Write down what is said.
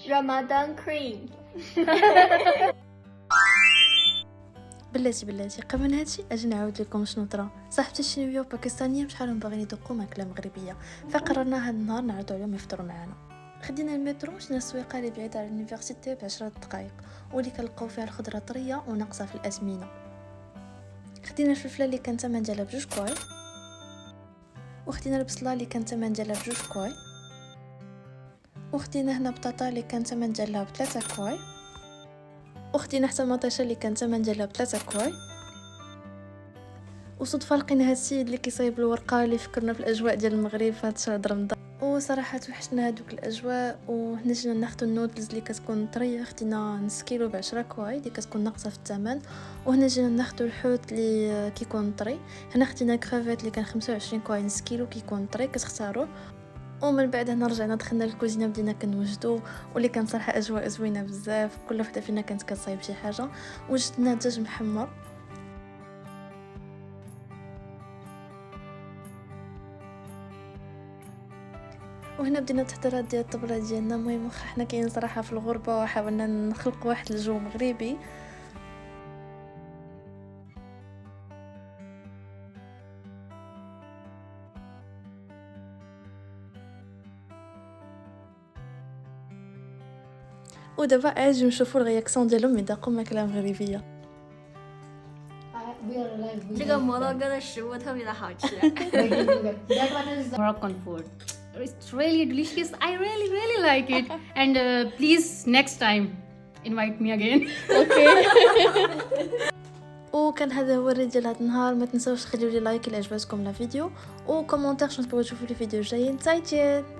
رمضان كريم. بلاتي قبل من هادشي اجي نعاود لكم شنو طرا. صاحبتي الشينويه وباكستانيه شحال باغيين يذوقوا ماكله مغربيه، فقررنا هاد النهار نعرضوا عليهم يفطروا معنا. خدينا المترو مشينا السويقه اللي بعيده على اليونيفرسيتي ب10 دقائق، واللي كنلقاو فيها الخضره طريه وناقصه في الازمنه. خدينا الفلفله اللي كان ثمن ديالها بجوج كواي، وخدينا البصله اللي كان ثمن ديالها بجوج كواي، وخدينا هنا بطاطا اللي كان ثمن ديالها ب3 كواي، وخدينا حتى مطيشه اللي كان ثمن ديالها ب3 كواي. وصدفه لقينا هاد السيد اللي كيصايب الورقه اللي فكرنا بالاجواء ديال المغرب في هاد شهر رمضان. وصراحه توحشنا هذوك الاجواء. وهنا جينا ناخذ النودلز اللي كتكون طريه، خدينا نص كيلو ب10 كواي اللي كتكون ناقصه في الثمن. وهنا جينا ناخذ الحوت اللي كيكون طري، هنا خدينا كرافيت اللي كان 25 كواي نص كيلو كيكون طري كتختاروا. ومن بعد هنا رجعنا دخلنا للكوزينه بدينا كنوجدوا، واللي كان صراحه اجواء زوينه بزاف. كل وحده فينا كانت كتصايب شي حاجه. وجدنا دجاج محمر، وهنا بدينا التحضيرات ديال الطبله ديالنا. المهم واخا حنا كاين صراحه في الغربه وحاولنا نخلق واحد الجو مغربي. ودابا اجي نشوفوا الرياكسيون ديالهم يذاقوا ماكله مغربيه. 这个摩洛哥的食物特别的好吃。 Moroccan food. It's really delicious. I really like it. And please next time invite me again. وكان هذا هو الريد ديال هذا النهار. ما تنساوش تخليو لي لايك الا عجبتكم لا فيديو، وكومونتير شنو تبغيو تشوفوا في الفيديو الجايين.